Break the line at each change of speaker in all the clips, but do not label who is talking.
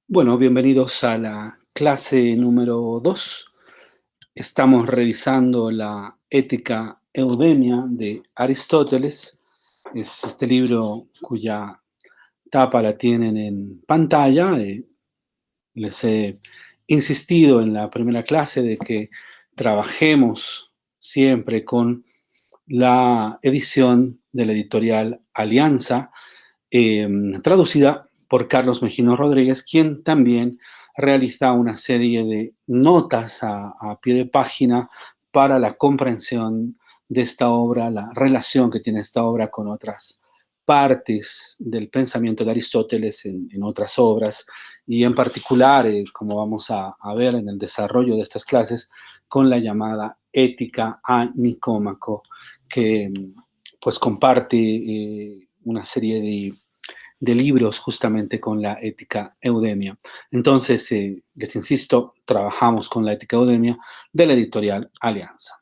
Bueno, bienvenidos a la clase número 2. Estamos revisando la Ética Eudemia de Aristóteles. Es este libro cuya tapa la tienen en pantalla. Les he insistido en la primera clase de que trabajemos siempre con la edición de la editorial Alianza, eh, traducida por Carlos Mejino Rodríguez, quien también realiza una serie de notas a pie de página para la comprensión de esta obra, la relación que tiene esta obra con otras partes del pensamiento de Aristóteles en otras obras, y en particular, como vamos a ver en el desarrollo de estas clases, con la llamada Ética a Nicómaco, que pues comparte una serie de libros justamente con la Ética Eudemia. Entonces, les insisto, trabajamos con la Ética Eudemia de la editorial Alianza.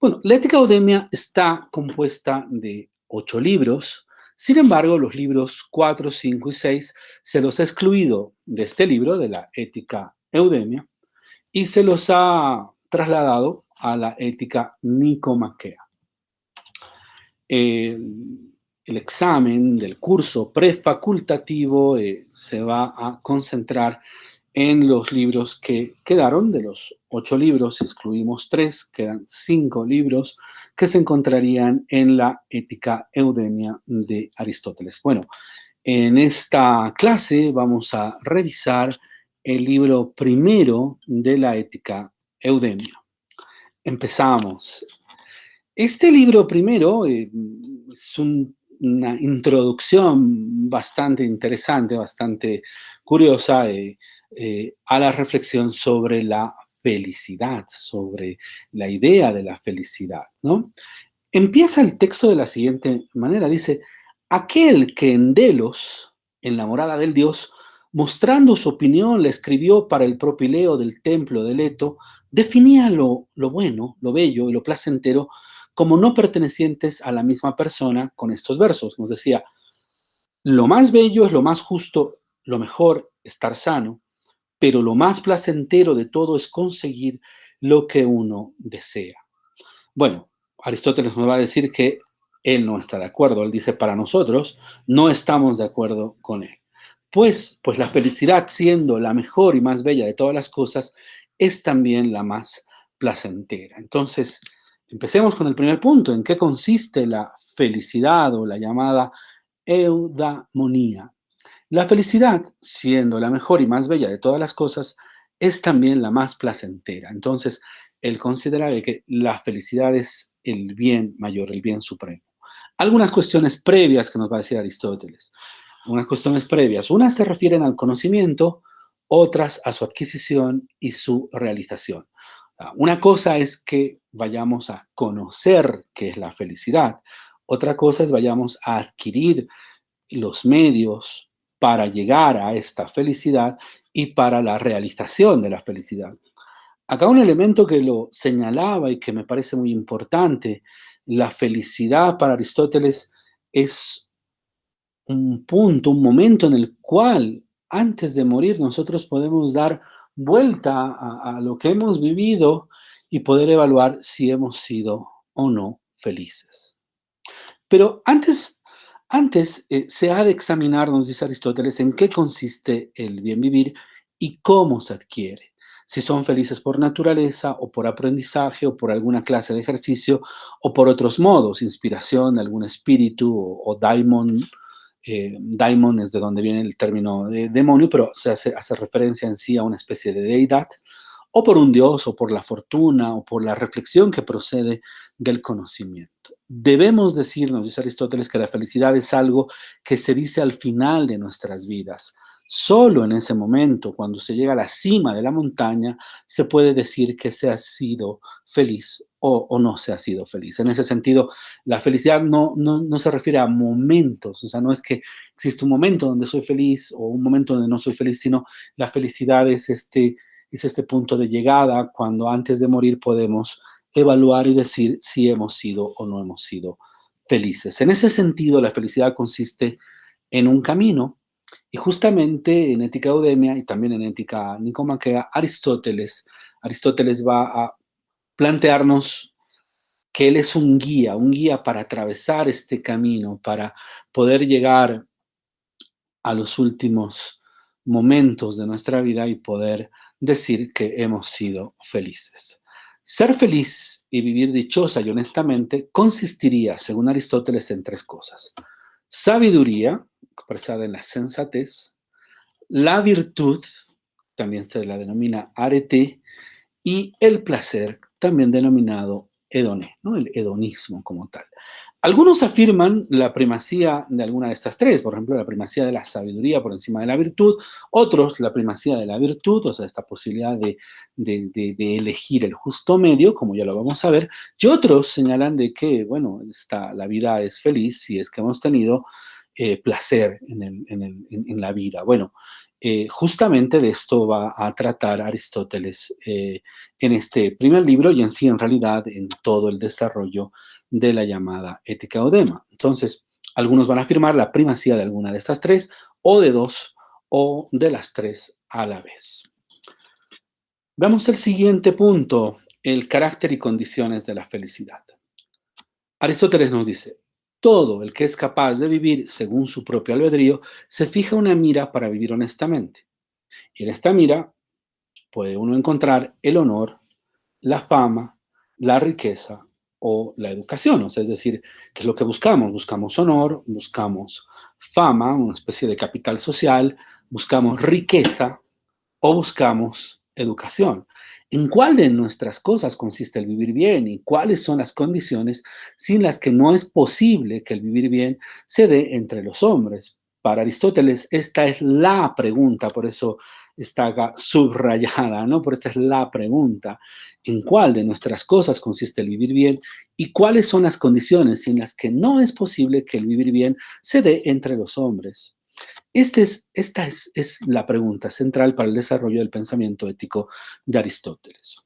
Bueno, la Ética Eudemia está compuesta de 8 libros. Sin embargo, los libros 4, 5 y 6 se los ha excluido de este libro, de la Ética Eudemia, y se los ha trasladado a la Ética Nicomaquea. El examen del curso prefacultativo se va a concentrar en los libros que quedaron. De los 8 libros excluimos 3, quedan 5 libros que se encontrarían en la Ética Eudemia de Aristóteles. Bueno, en esta clase vamos a revisar el libro primero de la Ética Eudemia. Empezamos. Este libro primero es una introducción bastante interesante, bastante curiosa, a la reflexión sobre la felicidad, sobre la idea de la felicidad, ¿no? Empieza el texto de la siguiente manera: dice: aquel que en Delos, en la morada del dios, mostrando su opinión, le escribió para el propileo del templo de Leto, definía lo bueno, lo bello y lo placentero como no pertenecientes a la misma persona con estos versos. Nos decía: lo más bello es lo más justo, lo mejor, estar sano, pero lo más placentero de todo es conseguir lo que uno desea. Bueno, Aristóteles nos va a decir que él no está de acuerdo. Él dice: para nosotros no estamos de acuerdo con él. Pues la felicidad, siendo la mejor y más bella de todas las cosas, es también la más placentera. Entonces, empecemos con el primer punto: ¿en qué consiste la felicidad o la llamada eudamonía? La felicidad, siendo la mejor y más bella de todas las cosas, es también la más placentera. Entonces, él considera que la felicidad es el bien mayor, el bien supremo. Algunas cuestiones previas que nos va a decir Aristóteles. Unas cuestiones previas. Unas se refieren al conocimiento, otras a su adquisición y su realización. Una cosa es que vayamos a conocer qué es la felicidad. Otra cosa es vayamos a adquirir los medios para llegar a esta felicidad y para la realización de la felicidad. Acá un elemento que lo señalaba y que me parece muy importante: la felicidad para Aristóteles es un punto, un momento en el cual antes de morir nosotros podemos dar vuelta a lo que hemos vivido y poder evaluar si hemos sido o no felices. Pero antes se ha de examinar, nos dice Aristóteles, en qué consiste el bien vivir y cómo se adquiere. Si son felices por naturaleza o por aprendizaje o por alguna clase de ejercicio o por otros modos, inspiración, algún espíritu o daimon. Daimon es de donde viene el término de demonio, pero se hace referencia en sí a una especie de deidad, o por un dios, o por la fortuna, o por la reflexión que procede del conocimiento. Debemos decirnos, dice Aristóteles, que la felicidad es algo que se dice al final de nuestras vidas. Solo en ese momento, cuando se llega a la cima de la montaña, se puede decir que se ha sido feliz o no se ha sido feliz. En ese sentido, la felicidad no se refiere a momentos, o sea, no es que existe un momento donde soy feliz o un momento donde no soy feliz, sino la felicidad es este punto de llegada cuando antes de morir podemos evaluar y decir si hemos sido o no hemos sido felices. En ese sentido, la felicidad consiste en un camino, Y justamente en Ética Eudemia y también en Ética Nicomaquea, Aristóteles va a plantearnos que él es un guía para atravesar este camino, para poder llegar a los últimos momentos de nuestra vida y poder decir que hemos sido felices. Ser feliz y vivir dichosa y honestamente consistiría, según Aristóteles, en tres cosas. Sabiduría, expresada en la sensatez, la virtud, también se la denomina arete, y el placer, también denominado hedoné, ¿no? El hedonismo como tal. Algunos afirman la primacía de alguna de estas tres, por ejemplo, la primacía de la sabiduría por encima de la virtud, otros la primacía de la virtud, o sea, esta posibilidad de elegir el justo medio, como ya lo vamos a ver, y otros señalan de que, bueno, la vida es feliz si es que hemos tenido placer en la vida. Bueno, justamente de esto va a tratar Aristóteles en este primer libro y en sí, en realidad, en todo el desarrollo de la llamada Ética Eudema. Entonces, algunos van a afirmar la primacía de alguna de estas tres, o de dos, o de las tres a la vez. Veamos el siguiente punto, el carácter y condiciones de la felicidad. Aristóteles nos dice, todo el que es capaz de vivir según su propio albedrío se fija una mira para vivir honestamente. Y en esta mira puede uno encontrar el honor, la fama, la riqueza o la educación. O sea, es decir, ¿qué es lo que buscamos? Buscamos honor, buscamos fama, una especie de capital social, buscamos riqueza o buscamos educación. ¿En cuál de nuestras cosas consiste el vivir bien y cuáles son las condiciones sin las que no es posible que el vivir bien se dé entre los hombres? Para Aristóteles, esta es la pregunta, por eso está acá subrayada, ¿no? Por esta es la pregunta. ¿En cuál de nuestras cosas consiste el vivir bien y cuáles son las condiciones sin las que no es posible que el vivir bien se dé entre los hombres? Esta es la pregunta central para el desarrollo del pensamiento ético de Aristóteles.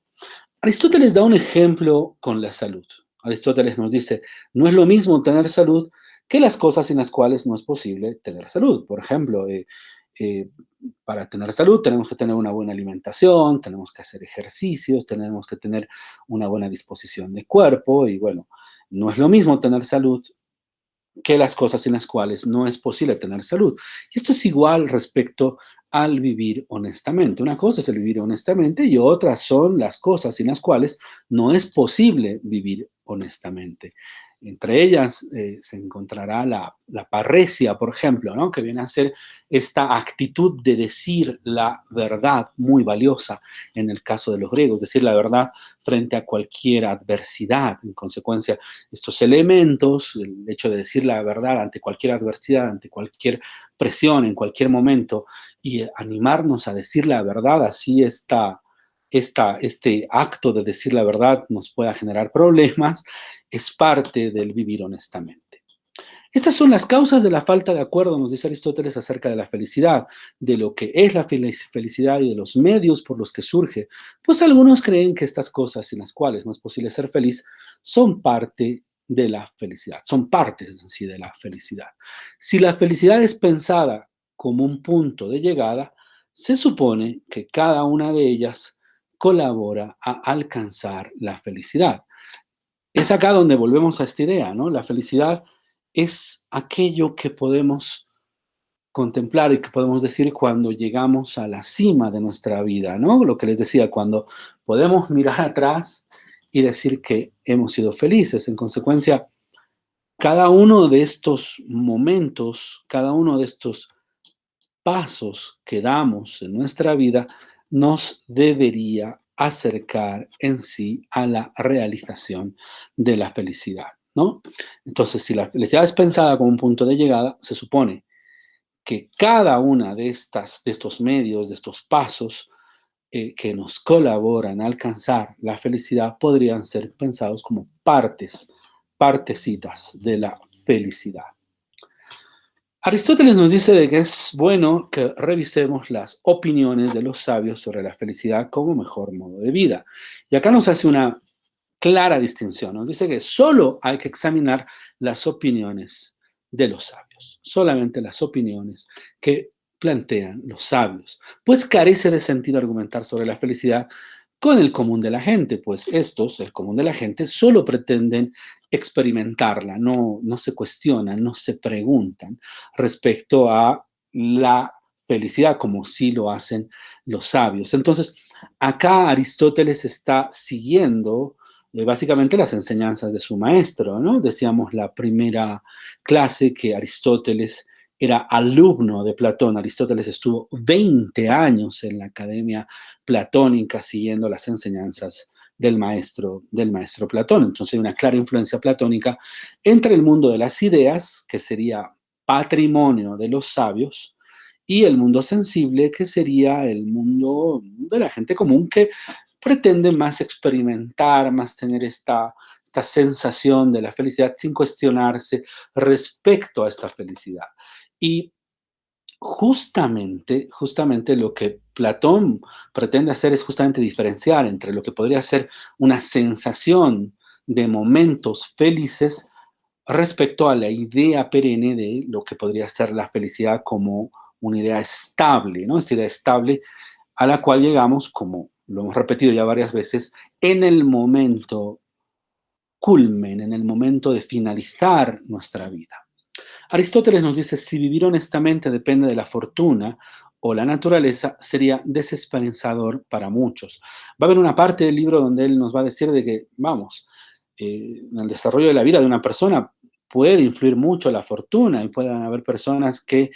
Aristóteles da un ejemplo con la salud. Aristóteles nos dice, no es lo mismo tener salud que las cosas sin las cuales no es posible tener salud. Por ejemplo, eh, para tener salud tenemos que tener una buena alimentación, tenemos que hacer ejercicios, tenemos que tener una buena disposición de cuerpo y bueno, no es lo mismo tener salud que las cosas en las cuales no es posible tener salud. Y esto es igual respecto al vivir honestamente. Una cosa es el vivir honestamente y otras son las cosas sin las cuales no es posible vivir honestamente. Entre ellas se encontrará la parresia, por ejemplo, ¿no? Que viene a ser esta actitud de decir la verdad muy valiosa en el caso de los griegos, decir la verdad frente a cualquier adversidad. En consecuencia, estos elementos, el hecho de decir la verdad ante cualquier adversidad, ante cualquier presión, en cualquier momento, y animarnos a decir la verdad, así este acto de decir la verdad nos pueda generar problemas, es parte del vivir honestamente. Estas son las causas de la falta de acuerdo, nos dice Aristóteles, acerca de la felicidad, de lo que es la felicidad y de los medios por los que surge. Pues algunos creen que estas cosas sin las cuales no es posible ser feliz son parte de la felicidad, son partes en sí de la felicidad. Si la felicidad es pensada como un punto de llegada, se supone que cada una de ellas colabora a alcanzar la felicidad. Es acá donde volvemos a esta idea, ¿no? La felicidad es aquello que podemos contemplar y que podemos decir cuando llegamos a la cima de nuestra vida, ¿no? Lo que les decía, cuando podemos mirar atrás y decir que hemos sido felices. En consecuencia, cada uno de estos momentos, cada uno de estos pasos que damos en nuestra vida nos debería acercar en sí a la realización de la felicidad, ¿no? Entonces, si la felicidad es pensada como un punto de llegada, se supone que cada una de estos medios, de estos pasos que nos colaboran a alcanzar la felicidad, podrían ser pensados como partecitas de la felicidad. Aristóteles nos dice de que es bueno que revisemos las opiniones de los sabios sobre la felicidad como mejor modo de vida. Y acá nos hace una clara distinción. Nos dice que solo hay que examinar las opiniones de los sabios, solamente las opiniones que plantean los sabios, pues carece de sentido argumentar sobre la felicidad con el común de la gente, pues estos, el común de la gente, solo pretenden experimentarla, no se cuestionan, no se preguntan respecto a la felicidad como sí lo hacen los sabios. Entonces, acá Aristóteles está siguiendo básicamente las enseñanzas de su maestro, ¿no? Decíamos la primera clase que Aristóteles era alumno de Platón. Aristóteles estuvo 20 años en la academia platónica siguiendo las enseñanzas del maestro Platón. Entonces hay una clara influencia platónica entre el mundo de las ideas, que sería patrimonio de los sabios, y el mundo sensible, que sería el mundo de la gente común que pretende más experimentar, más tener esta sensación de la felicidad sin cuestionarse respecto a esta felicidad. Y justamente lo que Platón pretende hacer es justamente diferenciar entre lo que podría ser una sensación de momentos felices respecto a la idea perenne de lo que podría ser la felicidad como una idea estable, ¿no? Esta idea estable a la cual llegamos, como lo hemos repetido ya varias veces, en el momento culmen, en el momento de finalizar nuestra vida. Aristóteles nos dice, si vivir honestamente depende de la fortuna o la naturaleza, sería desesperanzador para muchos. Va a haber una parte del libro donde él nos va a decir de que, vamos, en el desarrollo de la vida de una persona puede influir mucho la fortuna y pueden haber personas que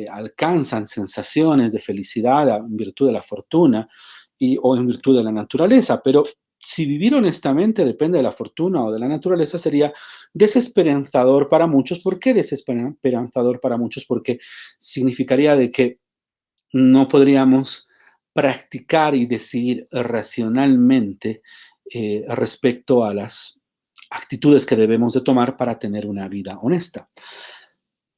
alcanzan sensaciones de felicidad en virtud de la fortuna o en virtud de la naturaleza, pero si vivir honestamente depende de la fortuna o de la naturaleza, sería desesperanzador para muchos. ¿Por qué desesperanzador para muchos? Porque significaría de que no podríamos practicar y decidir racionalmente respecto a las actitudes que debemos de tomar para tener una vida honesta.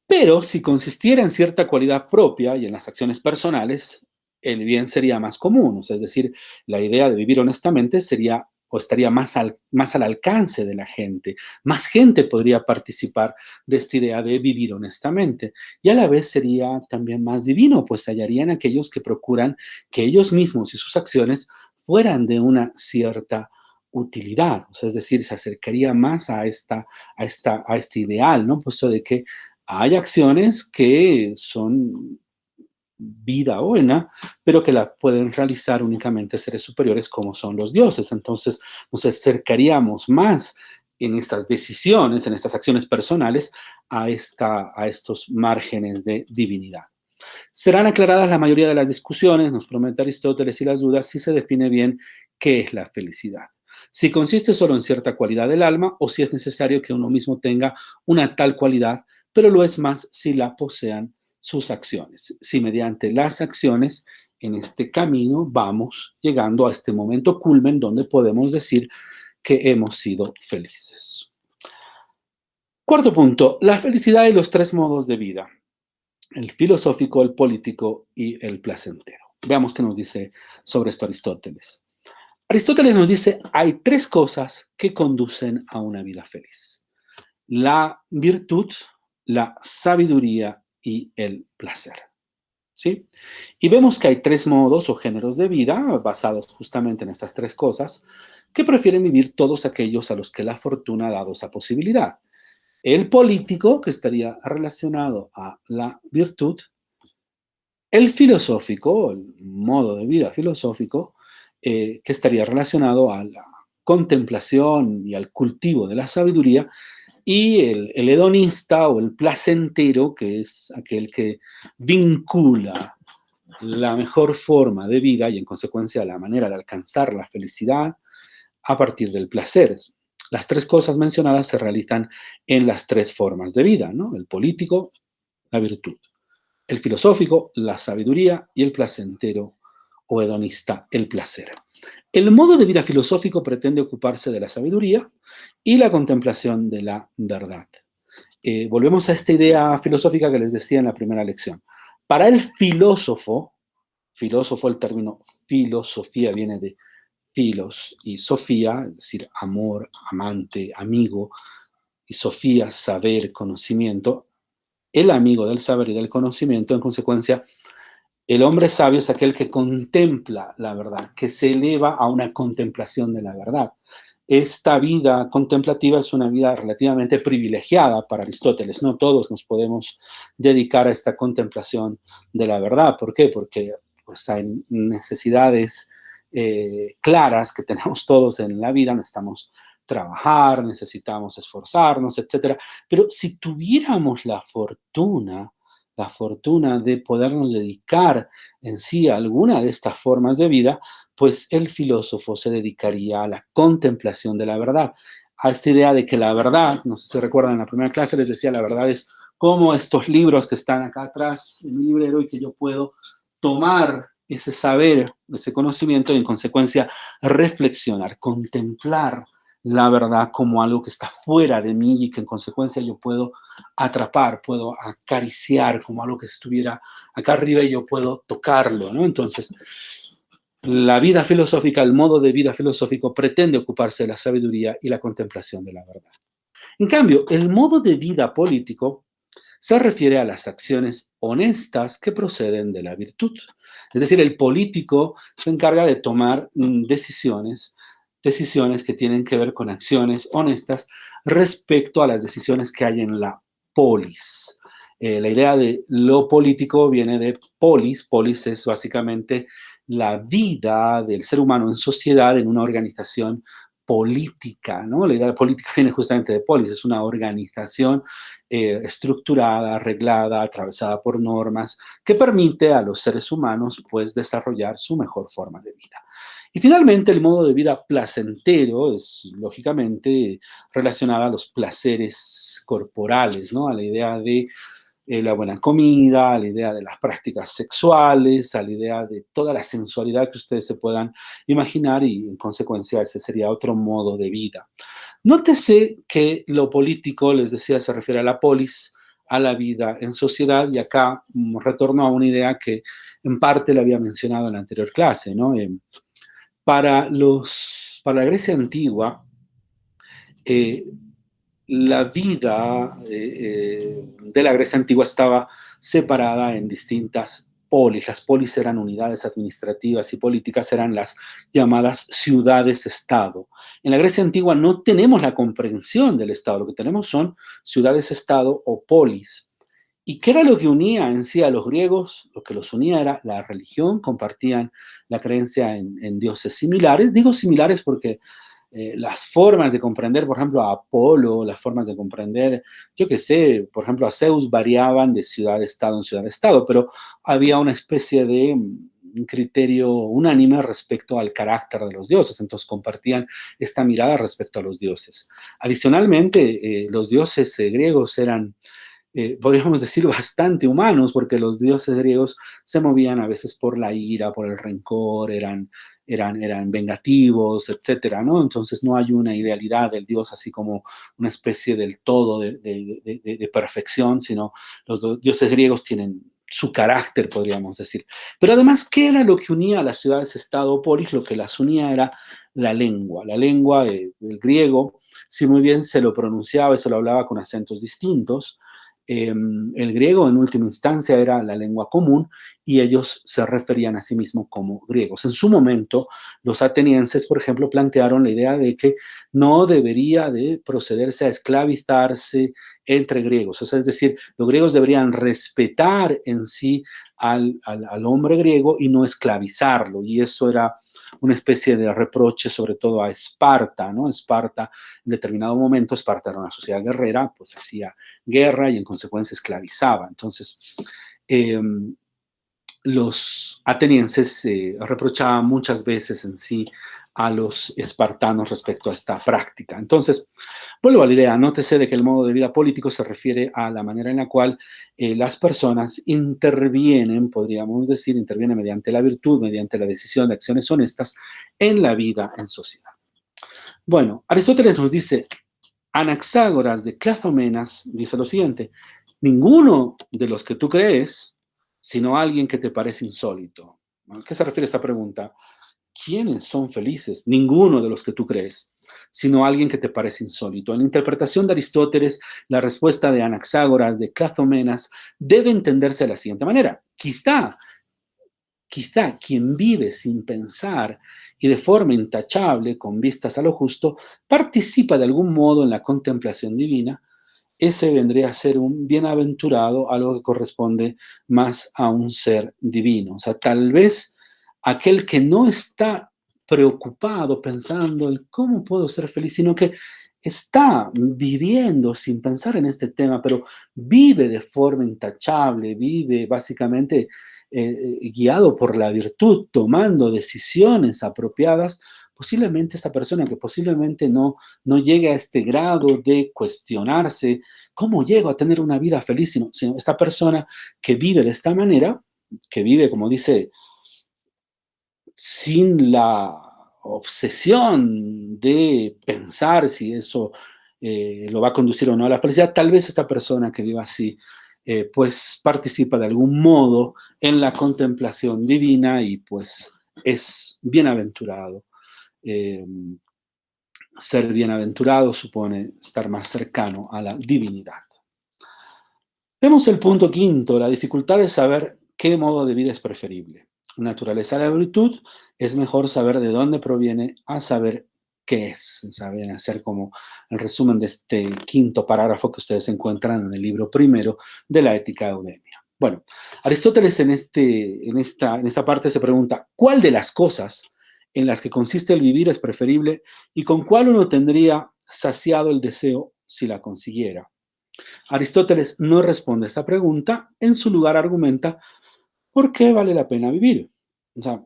Pero si consistiera en cierta cualidad propia y en las acciones personales, el bien sería más común. O sea, es decir, la idea de vivir honestamente sería o estaría más al alcance de la gente. Más gente podría participar de esta idea de vivir honestamente. Y a la vez sería también más divino, pues hallarían aquellos que procuran que ellos mismos y sus acciones fueran de una cierta utilidad. O sea, es decir, se acercaría más a este ideal, ¿no? Puesto de que hay acciones que son vida buena, pero que la pueden realizar únicamente seres superiores como son los dioses. Entonces nos acercaríamos más en estas decisiones, en estas acciones personales, a estos márgenes de divinidad. Serán aclaradas la mayoría de las discusiones, nos promete Aristóteles, y las dudas si se define bien qué es la felicidad. Si consiste solo en cierta cualidad del alma o si es necesario que uno mismo tenga una tal cualidad, pero lo es más si la posean sus acciones. Si mediante las acciones en este camino vamos llegando a este momento culmen donde podemos decir que hemos sido felices. Cuarto punto, la felicidad y los tres modos de vida: el filosófico, el político y el placentero. Veamos qué nos dice sobre esto Aristóteles. Aristóteles nos dice, hay tres cosas que conducen a una vida feliz: la virtud, la sabiduría y el placer. ¿Sí? Y vemos que hay tres modos o géneros de vida basados justamente en estas tres cosas que prefieren vivir todos aquellos a los que la fortuna ha dado esa posibilidad. El político, que estaría relacionado a la virtud; el filosófico, el modo de vida filosófico, que estaría relacionado a la contemplación y al cultivo de la sabiduría; y el hedonista o el placentero, que es aquel que vincula la mejor forma de vida y en consecuencia la manera de alcanzar la felicidad a partir del placer. Las tres cosas mencionadas se realizan en las tres formas de vida, ¿no? El político, la virtud; el filosófico, la sabiduría; y el placentero o hedonista, el placer. El modo de vida filosófico pretende ocuparse de la sabiduría y la contemplación de la verdad. Volvemos a esta idea filosófica que les decía en la primera lección. Para el filósofo, el término filosofía viene de filos y sofía, es decir, amor, amante, amigo, y sofía, saber, conocimiento. el amigo del saber y del conocimiento. En consecuencia, el hombre sabio es aquel que contempla la verdad, que se eleva a una contemplación de la verdad. Esta vida contemplativa es una vida relativamente privilegiada para Aristóteles. No todos nos podemos dedicar a esta contemplación de la verdad. ¿Por qué? Porque pues, hay necesidades claras que tenemos todos en la vida. Necesitamos trabajar, necesitamos esforzarnos, etcétera. Pero si tuviéramos la fortuna de podernos dedicar en sí a alguna de estas formas de vida, pues el filósofo se dedicaría a la contemplación de la verdad, a esta idea de que la verdad, no sé si recuerdan en la primera clase, les decía, la verdad es como estos libros que están acá atrás en mi librero y que yo puedo tomar ese saber, ese conocimiento y en consecuencia reflexionar, contemplar la verdad como algo que está fuera de mí y que en consecuencia yo puedo atrapar, puedo acariciar como algo que estuviera acá arriba y yo puedo tocarlo, ¿no? Entonces, la vida filosófica, el modo de vida filosófico pretende ocuparse de la sabiduría y la contemplación de la verdad. En cambio, el modo de vida político se refiere a las acciones honestas que proceden de la virtud. Es decir, el político se encarga de tomar decisiones que tienen que ver con acciones honestas respecto a las decisiones que hay en la polis. La idea de lo político viene de polis es básicamente la vida del ser humano en sociedad, en una organización política, ¿no? La idea de política viene justamente de polis, es una organización estructurada, arreglada, atravesada por normas, que permite a los seres humanos, pues, desarrollar su mejor forma de vida. Y finalmente, el modo de vida placentero es, lógicamente, relacionado a los placeres corporales, ¿no? A la idea de la buena comida, a la idea de las prácticas sexuales, a la idea de toda la sensualidad que ustedes se puedan imaginar y en consecuencia ese sería otro modo de vida. Nótese que lo político, les decía, se refiere a la polis, a la vida en sociedad y acá retorno a una idea que en parte le había mencionado en la anterior clase, ¿no? Para la Grecia antigua, eh, la vida de la Grecia antigua estaba separada en distintas polis. Las polis eran unidades administrativas y políticas, eran las llamadas ciudades-estado. En la Grecia antigua no tenemos la comprensión del Estado, lo que tenemos son ciudades-estado o polis. ¿Y qué era lo que unía en sí a los griegos? Lo que los unía era la religión, compartían la creencia en dioses similares. Digo similares porque las formas de comprender, por ejemplo, a Apolo, las formas de comprender, yo qué sé, por ejemplo, a Zeus variaban de ciudad-estado en ciudad-estado, pero había una especie de un criterio unánime respecto al carácter de los dioses, entonces compartían esta mirada respecto a los dioses. Adicionalmente, los dioses griegos eran podríamos decir, bastante humanos, porque los dioses griegos se movían a veces por la ira, por el rencor, eran vengativos, etcétera, ¿no? Entonces no hay una idealidad del dios así como una especie del todo de perfección, sino los dioses griegos tienen su carácter, podríamos decir. Pero además, ¿qué era lo que unía a las ciudades-estado o polis? Lo que las unía era la lengua. La lengua del griego, si muy bien se lo pronunciaba y se lo hablaba con acentos distintos, el griego en última instancia era la lengua común y ellos se referían a sí mismos como griegos. En su momento, los atenienses, por ejemplo, plantearon la idea de que no debería de procederse a esclavizarse entre griegos. O sea, es decir, los griegos deberían respetar en sí al hombre griego y no esclavizarlo. Y eso era una especie de reproche sobre todo a Esparta, ¿no? Esparta, en determinado momento, Esparta era una sociedad guerrera, pues hacía guerra y en consecuencia esclavizaba. Entonces, eh, los atenienses reprochaban muchas veces en sí a los espartanos respecto a esta práctica. Entonces, vuelvo a la idea, nótese de que el modo de vida político se refiere a la manera en la cual las personas intervienen, podríamos decir, intervienen mediante la virtud, mediante la decisión de acciones honestas en la vida en sociedad. Bueno, Aristóteles nos dice, Anaxágoras de Clazomenas dice lo siguiente, ninguno de los que tú crees, sino alguien que te parece insólito. ¿A qué se refiere esta pregunta? ¿quiénes son felices? Ninguno de los que tú crees, sino alguien que te parece insólito. En la interpretación de Aristóteles, la respuesta de Anaxágoras, de Clazomenas, debe entenderse de la siguiente manera. Quizá quien vive sin pensar y de forma intachable, con vistas a lo justo, participa de algún modo en la contemplación divina. Ese vendría a ser un bienaventurado, algo que corresponde más a un ser divino. O sea, tal vez aquel que no está preocupado pensando en cómo puedo ser feliz, sino que está viviendo sin pensar en este tema, pero vive de forma intachable, vive básicamente guiado por la virtud, tomando decisiones apropiadas. Posiblemente esta persona que posiblemente no llegue a este grado de cuestionarse cómo llego a tener una vida feliz, sino esta persona que vive de esta manera, que vive, como dice, sin la obsesión de pensar si eso lo va a conducir o no a la felicidad, tal vez esta persona que viva así, pues participa de algún modo en la contemplación divina y pues es bienaventurado. Eh, Ser bienaventurado supone estar más cercano a la divinidad. Vemos el punto quinto, la dificultad de saber qué modo de vida es preferible. Naturaleza de la virtud, es mejor saber de dónde proviene a saber qué es. Saben hacer como el resumen de este quinto parágrafo que ustedes encuentran en el libro primero de la Ética de Eudemia. Bueno, Aristóteles en esta parte se pregunta, ¿cuál de las cosas en las que consiste el vivir es preferible y con cuál uno tendría saciado el deseo si la consiguiera? Aristóteles no responde a esta pregunta, en su lugar argumenta por qué vale la pena vivir. O sea,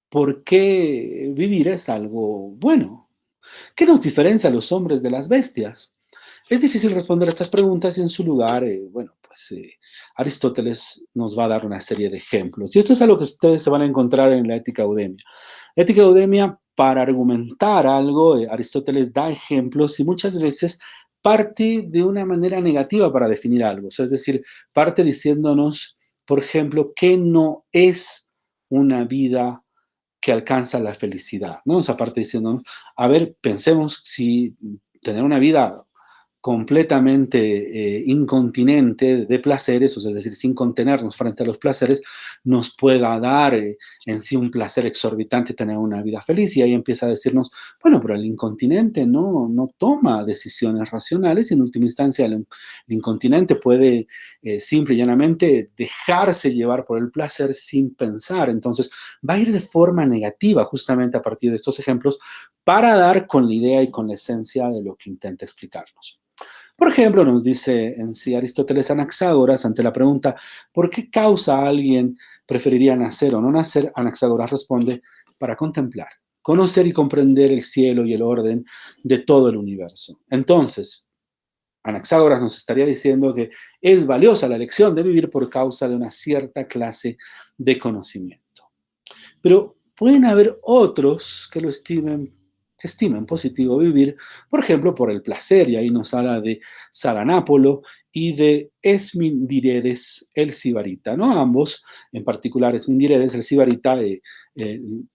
¿por qué vivir es algo bueno? ¿Qué nos diferencia a los hombres de las bestias? Es difícil responder a estas preguntas y en su lugar, Aristóteles nos va a dar una serie de ejemplos. Y esto es algo que ustedes se van a encontrar en la Ética Eudemia. La Ética Eudemia, para argumentar algo, Aristóteles da ejemplos y muchas veces parte de una manera negativa para definir algo. O sea, es decir, parte diciéndonos, por ejemplo, que no es una vida que alcanza la felicidad, ¿no? O sea, parte diciéndonos, a ver, pensemos si tener una vida completamente incontinente de placeres, o sea, es decir, sin contenernos frente a los placeres, nos pueda dar en sí un placer exorbitante tener una vida feliz. Y ahí empieza a decirnos, bueno, pero el incontinente no toma decisiones racionales y en última instancia el incontinente puede simple y llanamente dejarse llevar por el placer sin pensar. Entonces, va a ir de forma negativa justamente a partir de estos ejemplos para dar con la idea y con la esencia de lo que intenta explicarnos. Por ejemplo, nos dice en sí Aristóteles Anaxágoras ante la pregunta ¿por qué causa alguien preferiría nacer o no nacer? Anaxágoras responde para contemplar, conocer y comprender el cielo y el orden de todo el universo. Entonces, Anaxágoras nos estaría diciendo que es valiosa la elección de vivir por causa de una cierta clase de conocimiento. Pero pueden haber otros que lo estimen positivo vivir, por ejemplo, por el placer, y ahí nos habla de Saranápolo y de Esmindirides el Sibarita, ¿no? Ambos, en particular Esmindirides el Sibarita, eh,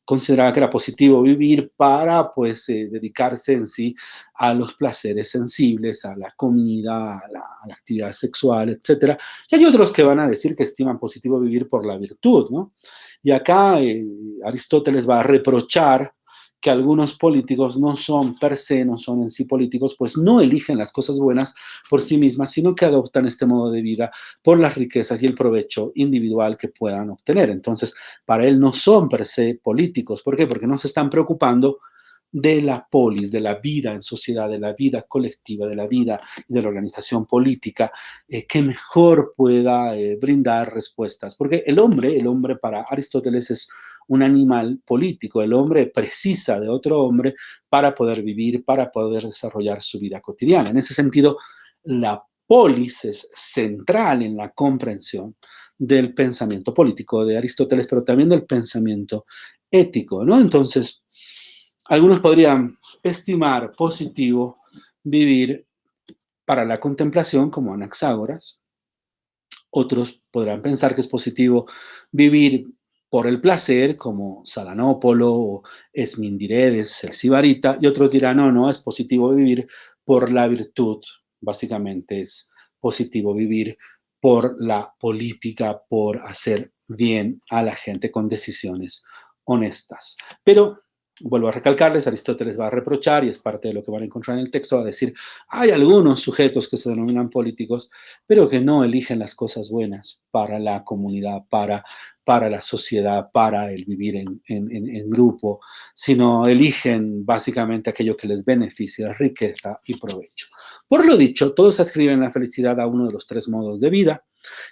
consideraba que era positivo vivir para, pues, dedicarse en sí a los placeres sensibles, a la comida, a la actividad sexual, etcétera. Y hay otros que van a decir que estiman positivo vivir por la virtud, ¿no? Y acá Aristóteles va a reprochar que algunos políticos no son per se, no son en sí políticos, pues no eligen las cosas buenas por sí mismas, sino que adoptan este modo de vida por las riquezas y el provecho individual que puedan obtener. Entonces, para él no son per se políticos. ¿Por qué? Porque no se están preocupando de la polis, de la vida en sociedad, de la vida colectiva, de la vida y de la organización política, que mejor pueda brindar respuestas. Porque el hombre para Aristóteles es un animal político, el hombre precisa de otro hombre para poder vivir, para poder desarrollar su vida cotidiana. En ese sentido, la polis es central en la comprensión del pensamiento político de Aristóteles, pero también del pensamiento ético, ¿no? Entonces, algunos podrían estimar positivo vivir para la contemplación como Anaxágoras, otros podrán pensar que es positivo vivir por el placer, como Sadanópolo o Esmindirides, el Sibarita, y otros dirán, no, no, es positivo vivir por la virtud, básicamente es positivo vivir por la política, por hacer bien a la gente con decisiones honestas. Pero vuelvo a recalcarles, Aristóteles va a reprochar, y es parte de lo que van a encontrar en el texto, va a decir, hay algunos sujetos que se denominan políticos, pero que no eligen las cosas buenas para la comunidad, para la sociedad, para el vivir en grupo, sino eligen básicamente aquello que les beneficia, riqueza y provecho. Por lo dicho, todos adscriben la felicidad a uno de los tres modos de vida,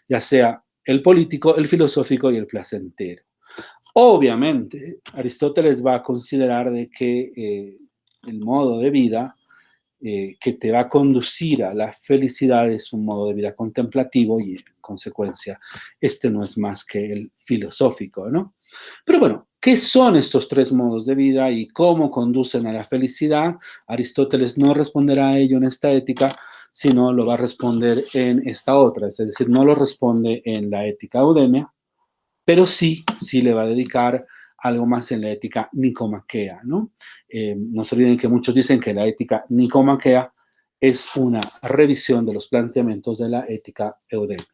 ya sea el político, el filosófico y el placentero. Obviamente, Aristóteles va a considerar de que el modo de vida que te va a conducir a la felicidad es un modo de vida contemplativo y en consecuencia este no es más que el filosófico, ¿no? Pero bueno, ¿qué son estos tres modos de vida y cómo conducen a la felicidad? Aristóteles no responderá a ello en esta ética, sino lo va a responder en esta otra, es decir, no lo responde en la ética eudemia, pero sí le va a dedicar algo más en la ética nicomaquea, ¿no? No se olviden que muchos dicen que la ética nicomaquea es una revisión de los planteamientos de la ética eudemia.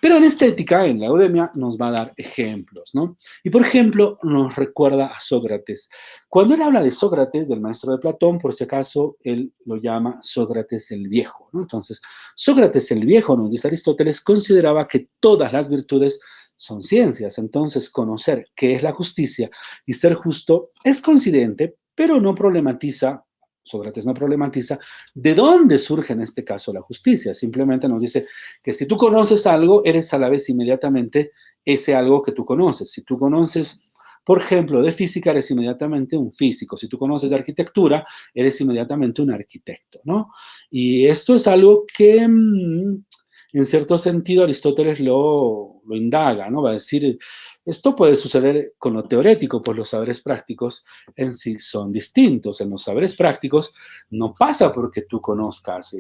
Pero en esta ética, en la eudemia, nos va a dar ejemplos, ¿no? Y por ejemplo, nos recuerda a Sócrates. Cuando él habla de Sócrates, del maestro de Platón, por si acaso, él lo llama Sócrates el Viejo, ¿no? Entonces, Sócrates el Viejo, nos dice Aristóteles, consideraba que todas las virtudes son ciencias. Entonces, conocer qué es la justicia y ser justo es coincidente, pero no problematiza. Sócrates no problematiza de dónde surge en este caso la justicia. Simplemente nos dice que si tú conoces algo, eres a la vez inmediatamente ese algo que tú conoces. Si tú conoces, por ejemplo, de física, eres inmediatamente un físico. Si tú conoces de arquitectura, eres inmediatamente un arquitecto, ¿no? Y esto es algo que, en cierto sentido, Aristóteles lo indaga, ¿no? Va a decir, esto puede suceder con lo teórico, pues los saberes prácticos en sí son distintos. En los saberes prácticos no pasa porque tú conozcas.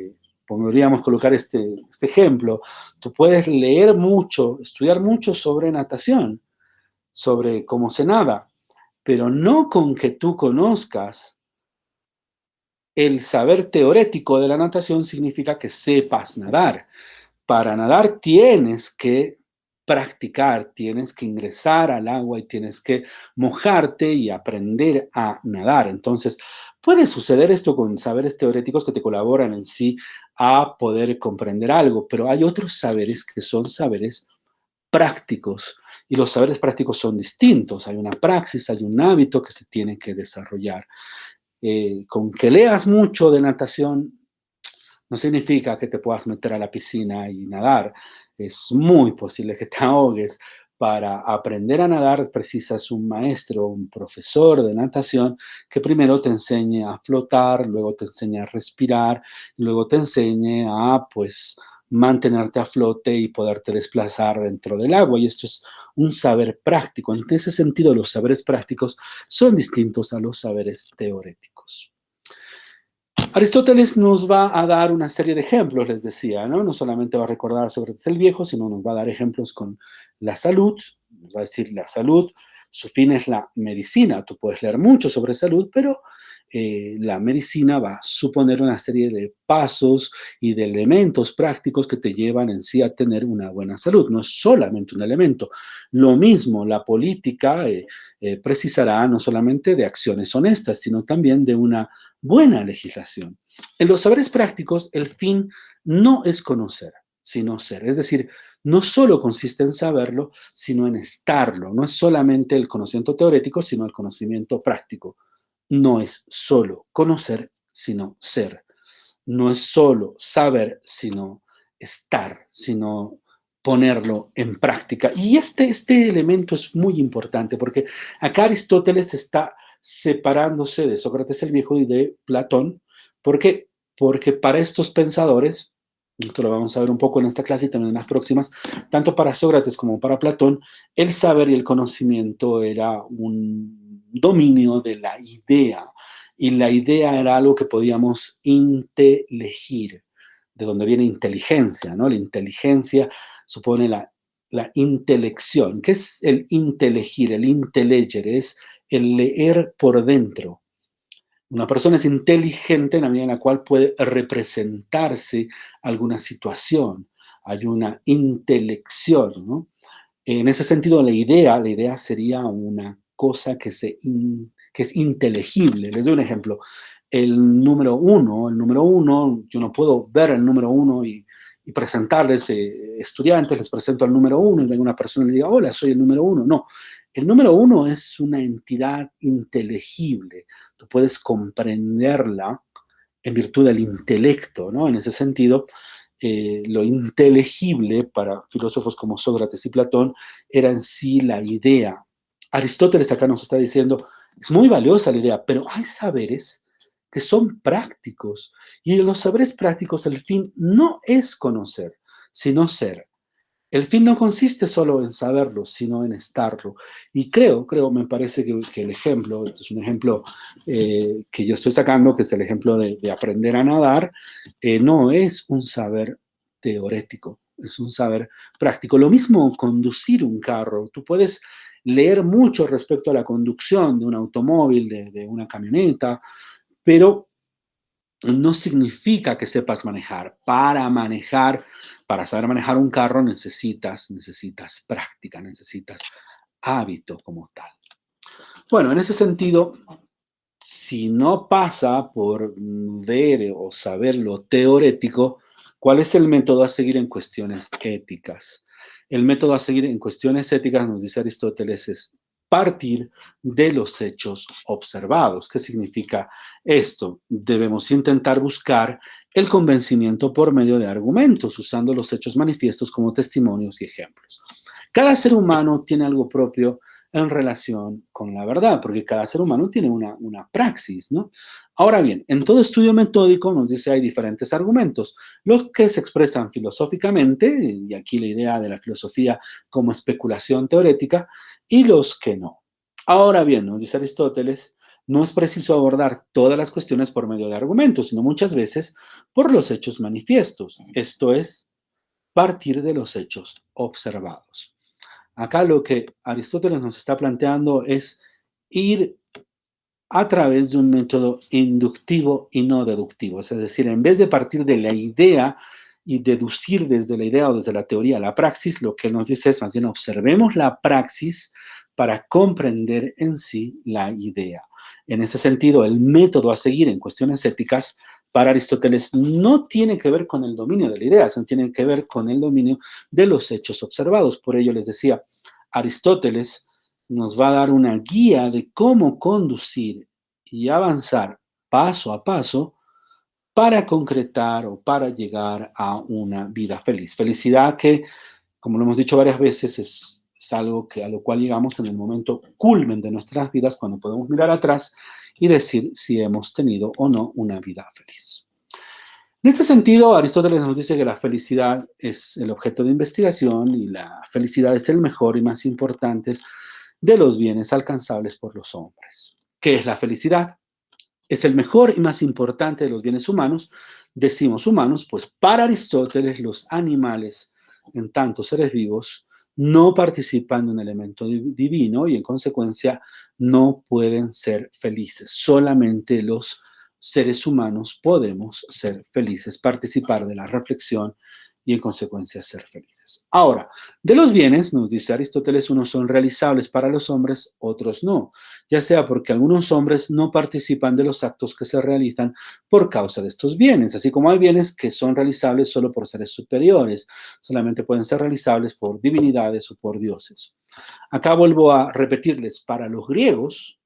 Podríamos colocar este ejemplo. Tú puedes leer mucho, estudiar mucho sobre natación, sobre cómo se nada, pero no con que tú conozcas el saber teórico de la natación significa que sepas nadar. Para nadar tienes que practicar, tienes que ingresar al agua y tienes que mojarte y aprender a nadar. Entonces, puede suceder esto con saberes teóricos que te colaboran en sí a poder comprender algo, pero hay otros saberes que son saberes prácticos y los saberes prácticos son distintos. Hay una praxis, hay un hábito que se tiene que desarrollar. Con que leas mucho de natación no significa que te puedas meter a la piscina y nadar. Es muy posible que te ahogues. Para aprender a nadar precisas un maestro, un profesor de natación que primero te enseñe a flotar, luego te enseñe a respirar, luego te enseñe a, pues, mantenerte a flote y poderte desplazar dentro del agua. Y esto es un saber práctico. En ese sentido, los saberes prácticos son distintos a los saberes teóricos. Aristóteles nos va a dar una serie de ejemplos, les decía, ¿no? No solamente va a recordar a Sócrates el Viejo, sino nos va a dar ejemplos con la salud, nos va a decir la salud, su fin es la medicina. Tú puedes leer mucho sobre salud, pero la medicina va a suponer una serie de pasos y de elementos prácticos que te llevan en sí a tener una buena salud. No es solamente un elemento. Lo mismo, la política precisará no solamente de acciones honestas, sino también de una buena legislación. En los saberes prácticos, el fin no es conocer, sino ser. Es decir, no solo consiste en saberlo, sino en estarlo. No es solamente el conocimiento teórico, sino el conocimiento práctico. No es solo conocer, sino ser. No es solo saber, sino estar, sino ponerlo en práctica. Y este elemento es muy importante porque acá Aristóteles está separándose de Sócrates el Viejo y de Platón. ¿Por qué? Porque para estos pensadores, esto lo vamos a ver un poco en esta clase y también en las próximas, tanto para Sócrates como para Platón, el saber y el conocimiento era un dominio de la idea, y la idea era algo que podíamos intelegir, de donde viene inteligencia, ¿no? La inteligencia supone la la intelección. ¿Qué es el intelegir? El intelegere es el leer por dentro. Una persona es inteligente en la medida en la cual puede representarse alguna situación. Hay una intelección, ¿no? En ese sentido, la idea sería una cosa que es inteligible. Les doy un ejemplo. El número uno, yo no puedo ver el número uno y presentarles estudiantes, les presento al número uno y venga una persona y le diga, hola, soy el número uno. No, el número uno es una entidad inteligible. Tú puedes comprenderla en virtud del intelecto, ¿no? En ese sentido, lo inteligible para filósofos como Sócrates y Platón era en sí la idea. Aristóteles acá nos está diciendo, es muy valiosa la idea, pero hay saberes que son prácticos. Y en los saberes prácticos el fin no es conocer, sino ser. El fin no consiste solo en saberlo, sino en estarlo. Y me parece que el ejemplo, este es un ejemplo que yo estoy sacando, que es el ejemplo de aprender a nadar, no es un saber teórico, es un saber práctico. Lo mismo conducir un carro. Tú puedes leer mucho respecto a la conducción de un automóvil, de una camioneta, pero no significa que sepas manejar. Para saber manejar un carro necesitas práctica, necesitas hábito como tal. Bueno, en ese sentido, si no pasa por ver o saber lo teórico, ¿cuál es el método a seguir en cuestiones éticas? El método a seguir en cuestiones éticas, nos dice Aristóteles, es partir de los hechos observados. ¿Qué significa esto? Debemos intentar buscar el convencimiento por medio de argumentos, usando los hechos manifiestos como testimonios y ejemplos. Cada ser humano tiene algo propio en relación con la verdad, porque cada ser humano tiene una praxis, ¿no? Ahora bien, en todo estudio metódico nos dice hay diferentes argumentos, los que se expresan filosóficamente, y aquí la idea de la filosofía como especulación teórica, y los que no. Ahora bien, nos dice Aristóteles, no es preciso abordar todas las cuestiones por medio de argumentos, sino muchas veces por los hechos manifiestos, esto es, partir de los hechos observados. Acá lo que Aristóteles nos está planteando es ir a través de un método inductivo y no deductivo. Es decir, en vez de partir de la idea y deducir desde la idea o desde la teoría la praxis, lo que él nos dice es más bien observemos la praxis para comprender en sí la idea. En ese sentido, el método a seguir en cuestiones éticas para Aristóteles no tiene que ver con el dominio de la idea, sino tiene que ver con el dominio de los hechos observados. Por ello les decía, Aristóteles nos va a dar una guía de cómo conducir y avanzar paso a paso para concretar o para llegar a una vida feliz. Felicidad que, como lo hemos dicho varias veces, es algo que, a lo cual llegamos en el momento culmen de nuestras vidas, cuando podemos mirar atrás y decir si hemos tenido o no una vida feliz. En este sentido, Aristóteles nos dice que la felicidad es el objeto de investigación y la felicidad es el mejor y más importante de los bienes alcanzables por los hombres. ¿Qué es la felicidad? Es el mejor y más importante de los bienes humanos. Decimos humanos, pues para Aristóteles los animales, en tanto seres vivos, no participan de un elemento divino y en consecuencia no pueden ser felices. Solamente los seres humanos podemos ser felices, participar de la reflexión y en consecuencia ser felices. Ahora, de los bienes, nos dice Aristóteles, unos son realizables para los hombres, otros no, ya sea porque algunos hombres no participan de los actos que se realizan por causa de estos bienes, así como hay bienes que son realizables solo por seres superiores, solamente pueden ser realizables por divinidades o por dioses. Acá vuelvo a repetirles, para los griegos,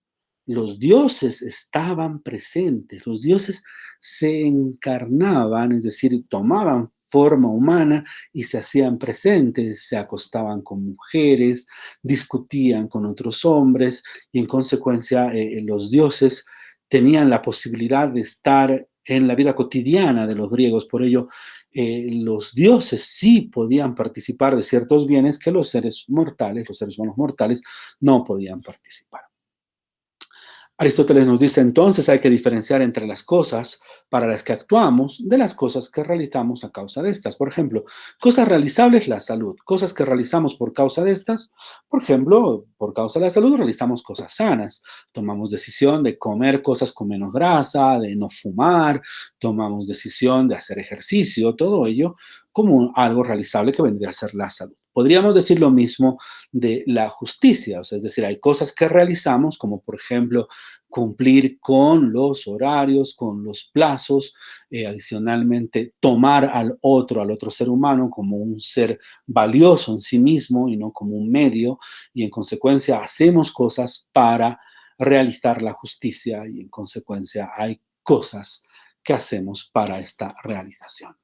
los dioses estaban presentes, los dioses se encarnaban, es decir, tomaban forma humana y se hacían presentes, se acostaban con mujeres, discutían con otros hombres y en consecuencia los dioses tenían la posibilidad de estar en la vida cotidiana de los griegos. Por ello, los dioses sí podían participar de ciertos bienes que los seres mortales, los seres humanos mortales, no podían participar. Aristóteles nos dice entonces hay que diferenciar entre las cosas para las que actuamos de las cosas que realizamos a causa de estas. Por ejemplo, cosas realizables, la salud. Cosas que realizamos por causa de estas, por ejemplo, por causa de la salud realizamos cosas sanas. Tomamos decisión de comer cosas con menos grasa, de no fumar, tomamos decisión de hacer ejercicio, todo ello como algo realizable que vendría a ser la salud. Podríamos decir lo mismo de la justicia, o sea, es decir, hay cosas que realizamos, como por ejemplo cumplir con los horarios, con los plazos, adicionalmente tomar al otro ser humano como un ser valioso en sí mismo y no como un medio, y en consecuencia hacemos cosas para realizar la justicia y en consecuencia hay cosas que hacemos para esta realización.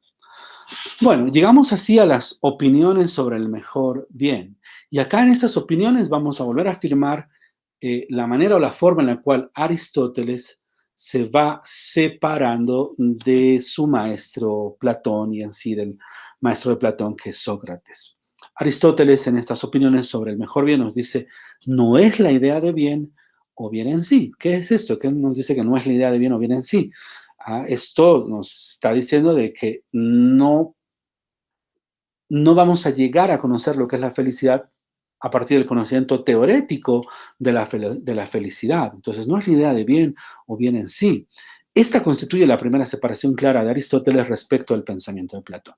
Bueno, llegamos así a las opiniones sobre el mejor bien. Y acá en estas opiniones vamos a volver a afirmar la manera o la forma en la cual Aristóteles se va separando de su maestro Platón y en sí del maestro de Platón que es Sócrates. Aristóteles en estas opiniones sobre el mejor bien nos dice, no es la idea de bien o bien en sí. ¿Qué es esto? ¿Qué nos dice que no es la idea de bien o bien en sí? Esto nos está diciendo de que no vamos a llegar a conocer lo que es la felicidad a partir del conocimiento teorético de la felicidad. Entonces, no es la idea de bien o bien en sí. Esta constituye la primera separación clara de Aristóteles respecto al pensamiento de Platón.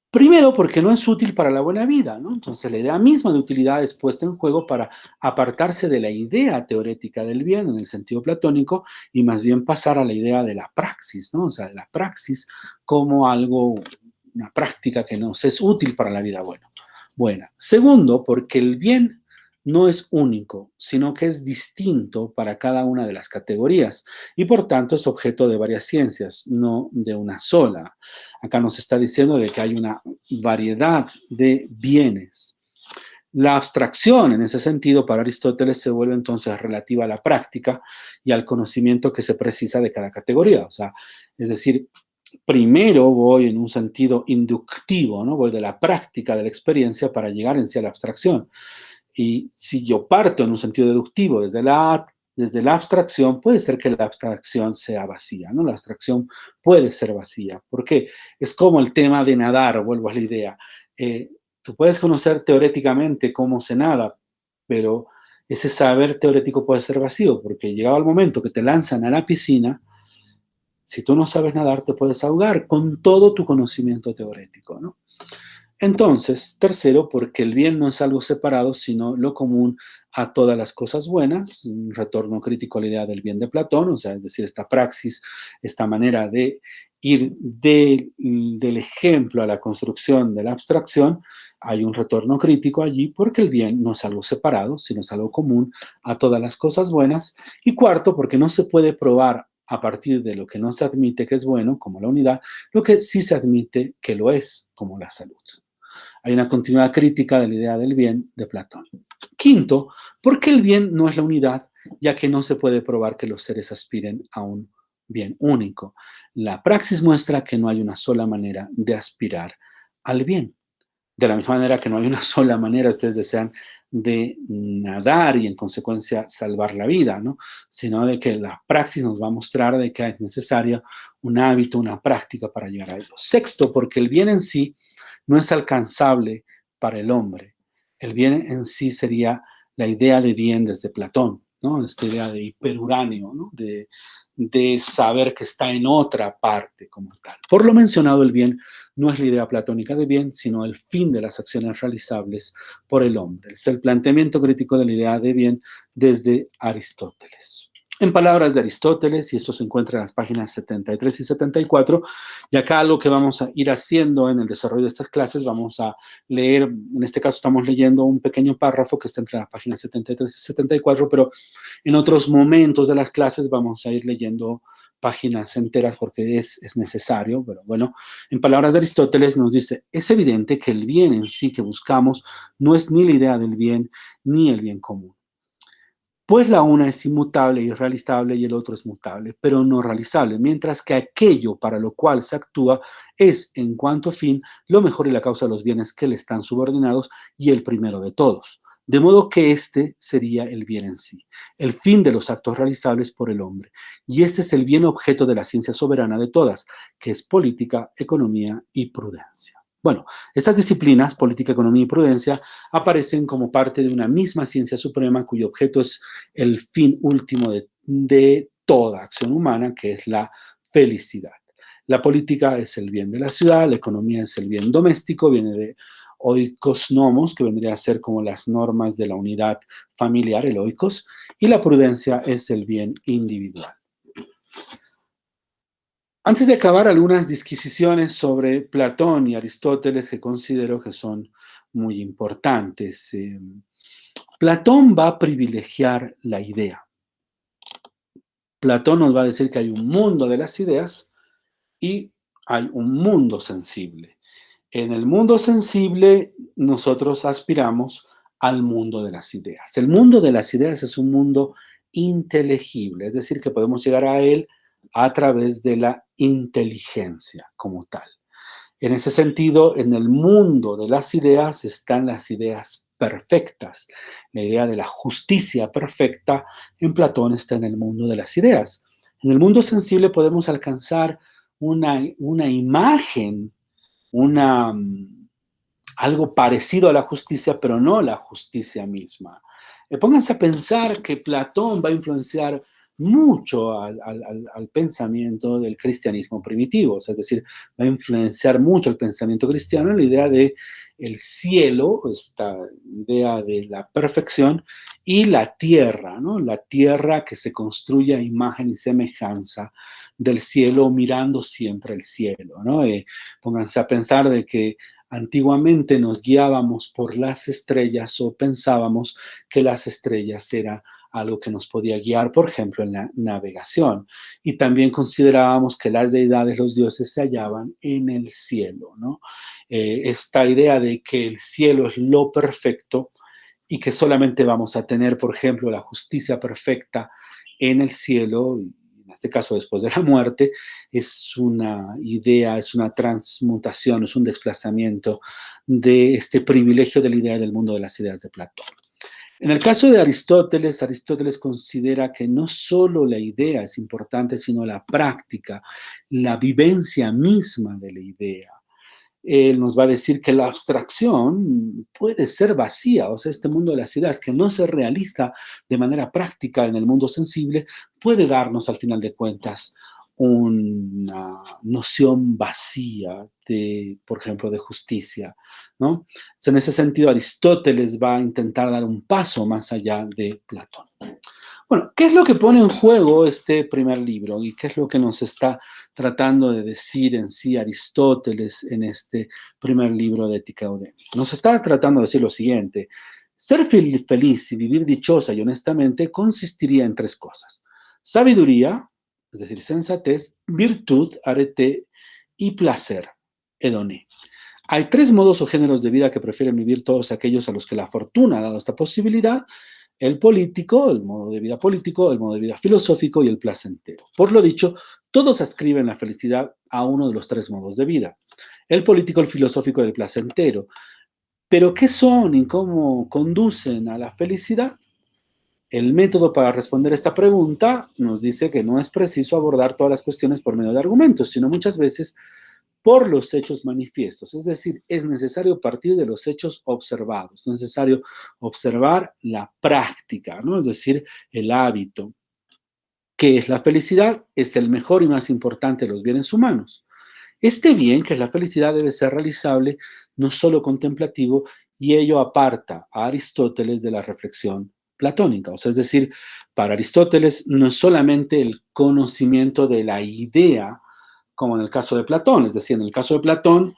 Primero, porque no es útil para la buena vida, ¿no? Entonces, la idea misma de utilidad es puesta en juego para apartarse de la idea teórica del bien en el sentido platónico y más bien pasar a la idea de la praxis, ¿no? O sea, de la praxis como algo, una práctica que nos es útil para la vida buena. Segundo, porque el bien no es único, sino que es distinto para cada una de las categorías y por tanto es objeto de varias ciencias, no de una sola. Acá nos está diciendo de que hay una variedad de bienes. La abstracción, en ese sentido, para Aristóteles se vuelve entonces relativa a la práctica y al conocimiento que se precisa de cada categoría. O sea, es decir, primero voy en un sentido inductivo, ¿no? Voy de la práctica, de la experiencia para llegar en sí a la abstracción. Y si yo parto en un sentido deductivo desde la abstracción, puede ser que la abstracción sea vacía, ¿no? La abstracción puede ser vacía. ¿Por qué? Es como el tema de nadar, vuelvo a la idea. Eh, Tú puedes conocer teóricamente cómo se nada, pero ese saber teórico puede ser vacío, porque llegado el momento que te lanzan a la piscina, si tú no sabes nadar, te puedes ahogar con todo tu conocimiento teórico, ¿no? Entonces, tercero, porque el bien no es algo separado, sino lo común a todas las cosas buenas, un retorno crítico a la idea del bien de Platón, o sea, es decir, esta praxis, esta manera de ir del ejemplo a la construcción de la abstracción, hay un retorno crítico allí porque el bien no es algo separado, sino es algo común a todas las cosas buenas. Y cuarto, porque no se puede probar a partir de lo que no se admite que es bueno, como la unidad, lo que sí se admite que lo es, como la salud. Hay una continuada crítica de la idea del bien de Platón. Quinto, porque el bien no es la unidad, ya que no se puede probar que los seres aspiren a un bien único. La praxis muestra que no hay una sola manera de aspirar al bien. De la misma manera que no hay una sola manera, ustedes desean, de nadar y en consecuencia salvar la vida, ¿no? Sino de que la praxis nos va a mostrar de que es necesario un hábito, una práctica para llegar a ello. Sexto, porque el bien en sí no es alcanzable para el hombre. El bien en sí sería la idea de bien desde Platón, ¿no? Esta idea de hiperuráneo, ¿no? De saber que está en otra parte como tal. Por lo mencionado, el bien no es la idea platónica de bien, sino el fin de las acciones realizables por el hombre. Es el planteamiento crítico de la idea de bien desde Aristóteles. En palabras de Aristóteles, y esto se encuentra en las páginas 73 y 74, y acá algo que vamos a ir haciendo en el desarrollo de estas clases, vamos a leer, en este caso estamos leyendo un pequeño párrafo que está entre las páginas 73 y 74, pero en otros momentos de las clases vamos a ir leyendo páginas enteras porque es necesario, pero bueno, en palabras de Aristóteles nos dice, es evidente que el bien en sí que buscamos no es ni la idea del bien ni el bien común. Pues la una es inmutable y realizable y el otro es mutable, pero no realizable, mientras que aquello para lo cual se actúa es, en cuanto fin, lo mejor y la causa de los bienes que le están subordinados y el primero de todos. de modo que este sería el bien en sí, el fin de los actos realizables por el hombre. Y este es el bien objeto de la ciencia soberana de todas, que es política, economía y prudencia. Bueno, estas disciplinas, política, economía y prudencia, aparecen como parte de una misma ciencia suprema cuyo objeto es el fin último de toda acción humana, que es la felicidad. La política es el bien de la ciudad, la economía es el bien doméstico, viene de oikos nomos, que vendría a ser como las normas de la unidad familiar, el oikos, y la prudencia es el bien individual. Antes de acabar, algunas disquisiciones sobre Platón y Aristóteles que considero que son muy importantes. Platón va a privilegiar la idea. Platón nos va a decir que hay un mundo de las ideas y hay un mundo sensible. En el mundo sensible, nosotros aspiramos al mundo de las ideas. El mundo de las ideas es un mundo inteligible, es decir, que podemos llegar a él a través de la inteligencia como tal. En ese sentido, en el mundo de las ideas están las ideas perfectas. La idea de la justicia perfecta en Platón está en el mundo de las ideas. En el mundo sensible podemos alcanzar una imagen, una, algo parecido a la justicia, pero no la justicia misma. Pónganse a pensar que Platón va a influenciar mucho al pensamiento del cristianismo primitivo, o sea, es decir, va a influenciar mucho el pensamiento cristiano en la idea de el cielo, esta idea de la perfección, y la tierra, ¿no? La tierra que se construye a imagen y semejanza del cielo, mirando siempre el cielo, ¿no? Pónganse a pensar de que antiguamente nos guiábamos por las estrellas o pensábamos que las estrellas era algo que nos podía guiar, por ejemplo, en la navegación. Y también considerábamos que las deidades, los dioses, se hallaban en el cielo, ¿no? Esta idea de que el cielo es lo perfecto y que solamente vamos a tener, por ejemplo, la justicia perfecta en el cielo, en este caso después de la muerte, es una idea, es una transmutación, es un desplazamiento de este privilegio de la idea del mundo de las ideas de Platón. En el caso de Aristóteles, Aristóteles considera que no solo la idea es importante, sino la práctica, la vivencia misma de la idea. Él nos va a decir que la abstracción puede ser vacía, o sea, este mundo de las ideas que no se realiza de manera práctica en el mundo sensible, puede darnos al final de cuentas una noción vacía de, por ejemplo, de justicia, ¿no? Entonces, en ese sentido, Aristóteles va a intentar dar un paso más allá de Platón. Bueno, ¿qué es lo que pone en juego este primer libro y qué es lo que nos está tratando de decir en sí Aristóteles en este primer libro de Ética Eudemia? Nos está tratando de decir lo siguiente: ser feliz y vivir dichosa y honestamente consistiría en tres cosas: sabiduría, es decir, sensatez; virtud, arete; y placer, hedoné. Hay tres modos o géneros de vida que prefieren vivir todos aquellos a los que la fortuna ha dado esta posibilidad: el político, el modo de vida político, el modo de vida filosófico y el placentero. Por lo dicho, todos ascriben la felicidad a uno de los tres modos de vida: el político, el filosófico y el placentero. Pero ¿qué son y cómo conducen a la felicidad? El método para responder esta pregunta nos dice que no es preciso abordar todas las cuestiones por medio de argumentos, sino muchas veces por los hechos manifiestos. Es decir, es necesario partir de los hechos observados, es necesario observar la práctica, ¿no? Es decir, el hábito. ¿Qué es la felicidad? Es el mejor y más importante de los bienes humanos. Este bien, que es la felicidad, debe ser realizable, no solo contemplativo, y ello aparta a Aristóteles de la reflexión platónica. O sea, es decir, para Aristóteles no es solamente el conocimiento de la idea, como en el caso de Platón. Es decir, en el caso de Platón,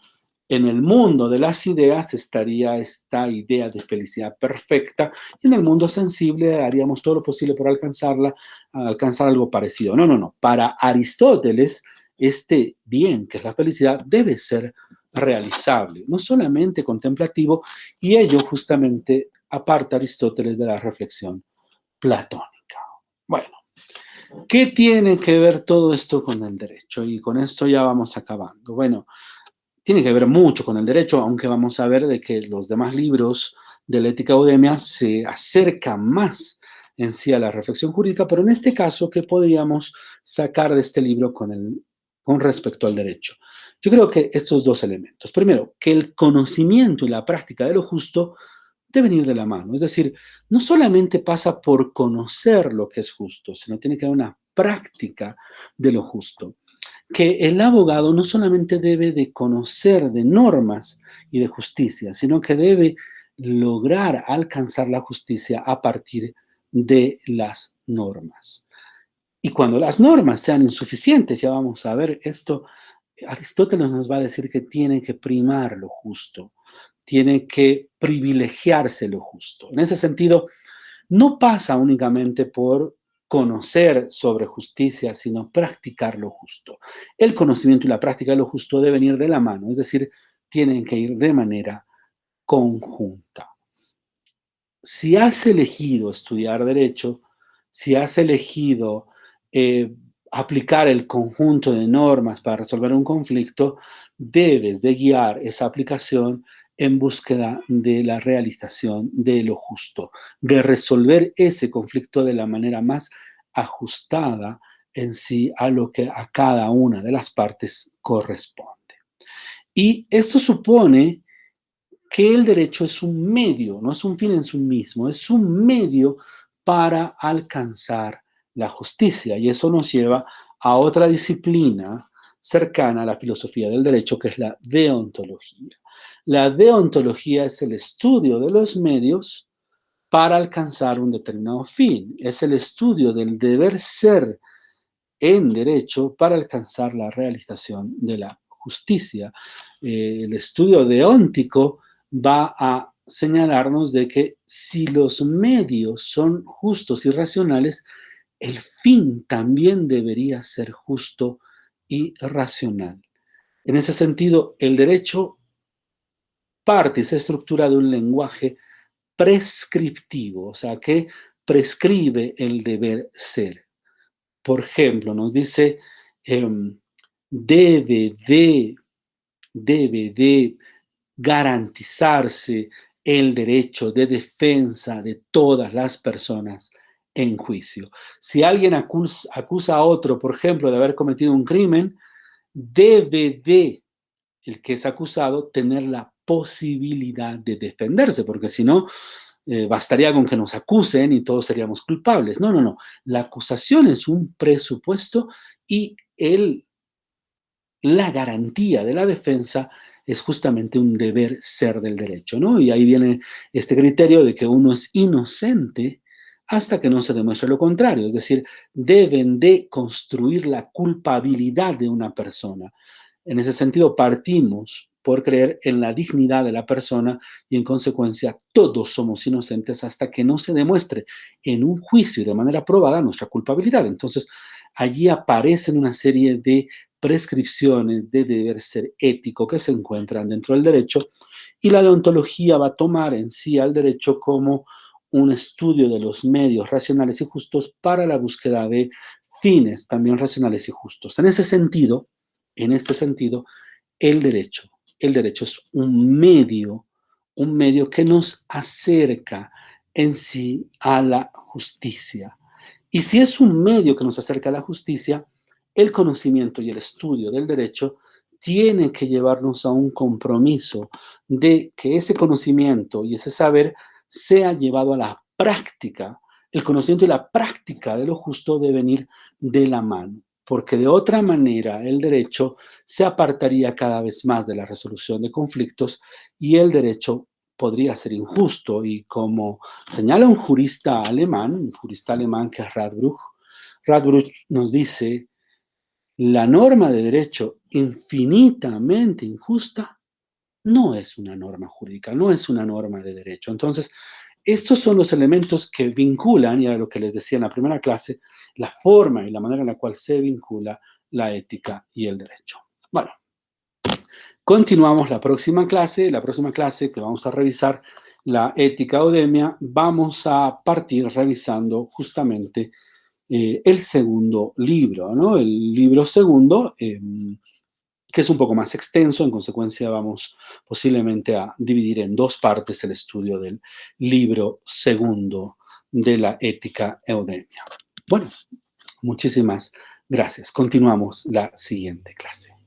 en el mundo de las ideas estaría esta idea de felicidad perfecta, y en el mundo sensible haríamos todo lo posible por alcanzarla, alcanzar algo parecido. No, no, no. Para Aristóteles, este bien, que es la felicidad, debe ser realizable, no solamente contemplativo, y ello justamente aparta a Aristóteles de la reflexión platónica. Bueno, ¿qué tiene que ver todo esto con el derecho? Y con esto ya vamos acabando. Bueno, tiene que ver mucho con el derecho, aunque vamos a ver de que los demás libros de la Ética Eudemia se acerca más en sí a la reflexión jurídica, pero en este caso, ¿qué podríamos sacar de este libro con respecto al derecho? Yo creo que estos dos elementos. Primero, que el conocimiento y la práctica de lo justo deben ir de la mano. Es decir, no solamente pasa por conocer lo que es justo, sino tiene que haber una práctica de lo justo. Que el abogado no solamente debe de conocer de normas y de justicia, sino que debe lograr alcanzar la justicia a partir de las normas. Y cuando las normas sean insuficientes, ya vamos a ver esto, Aristóteles nos va a decir que tiene que primar lo justo, tiene que privilegiarse lo justo. En ese sentido, no pasa únicamente por conocer sobre justicia, sino practicar lo justo. El conocimiento y la práctica de lo justo deben ir de la mano, es decir, tienen que ir de manera conjunta. Si has elegido estudiar derecho, si has elegido aplicar el conjunto de normas para resolver un conflicto, debes de guiar esa aplicación en búsqueda de la realización de lo justo, de resolver ese conflicto de la manera más ajustada en sí a lo que a cada una de las partes corresponde. Y esto supone que el derecho es un medio, no es un fin en sí mismo, es un medio para alcanzar la justicia. Y eso nos lleva a otra disciplina cercana a la filosofía del derecho, que es la deontología. La deontología es el estudio de los medios para alcanzar un determinado fin. Es el estudio del deber ser en derecho para alcanzar la realización de la justicia. El estudio deóntico va a señalarnos de que si los medios son justos y racionales, el fin también debería ser justo y racional. En ese sentido, el derecho parte y se estructura de un lenguaje prescriptivo, o sea, que prescribe el deber ser. Por ejemplo, nos dice, em, debe de, debe de garantizarse el derecho de defensa de todas las personas en juicio. Si alguien acusa a otro, por ejemplo, de haber cometido un crimen, debe de el que es acusado tener la posibilidad de defenderse, porque si no, bastaría con que nos acusen y todos seríamos culpables. No, no, no. La acusación es un presupuesto y la garantía de la defensa es justamente un deber ser del derecho, ¿no? Y ahí viene este criterio de que uno es inocente hasta que no se demuestre lo contrario, es decir, deben de construir la culpabilidad de una persona. En ese sentido, partimos por creer en la dignidad de la persona y en consecuencia todos somos inocentes hasta que no se demuestre en un juicio y de manera probada nuestra culpabilidad. Entonces, allí aparecen una serie de prescripciones de deber ser ético que se encuentran dentro del derecho y la deontología va a tomar en sí al derecho como un estudio de los medios racionales y justos para la búsqueda de fines también racionales y justos. En este sentido, el derecho, el derecho es un medio que nos acerca en sí a la justicia. Y si es un medio que nos acerca a la justicia, el conocimiento y el estudio del derecho tiene que llevarnos a un compromiso de que ese conocimiento y ese saber sea llevado a la práctica. El conocimiento y la práctica de lo justo deben ir de la mano, porque de otra manera el derecho se apartaría cada vez más de la resolución de conflictos y el derecho podría ser injusto. Y como señala un jurista alemán que es Radbruch, Radbruch nos dice, la norma de derecho infinitamente injusta no es una norma jurídica, no es una norma de derecho. Entonces, estos son los elementos que vinculan, y era lo que les decía en la primera clase, la forma y la manera en la cual se vincula la ética y el derecho. Bueno, continuamos la próxima clase que vamos a revisar la ética Eudemia, vamos a partir revisando justamente el segundo libro, ¿no? El libro segundo, que es un poco más extenso. En consecuencia, vamos posiblemente a dividir en dos partes el estudio del libro segundo de la Ética Eudemia. Bueno, muchísimas gracias. Continuamos la siguiente clase.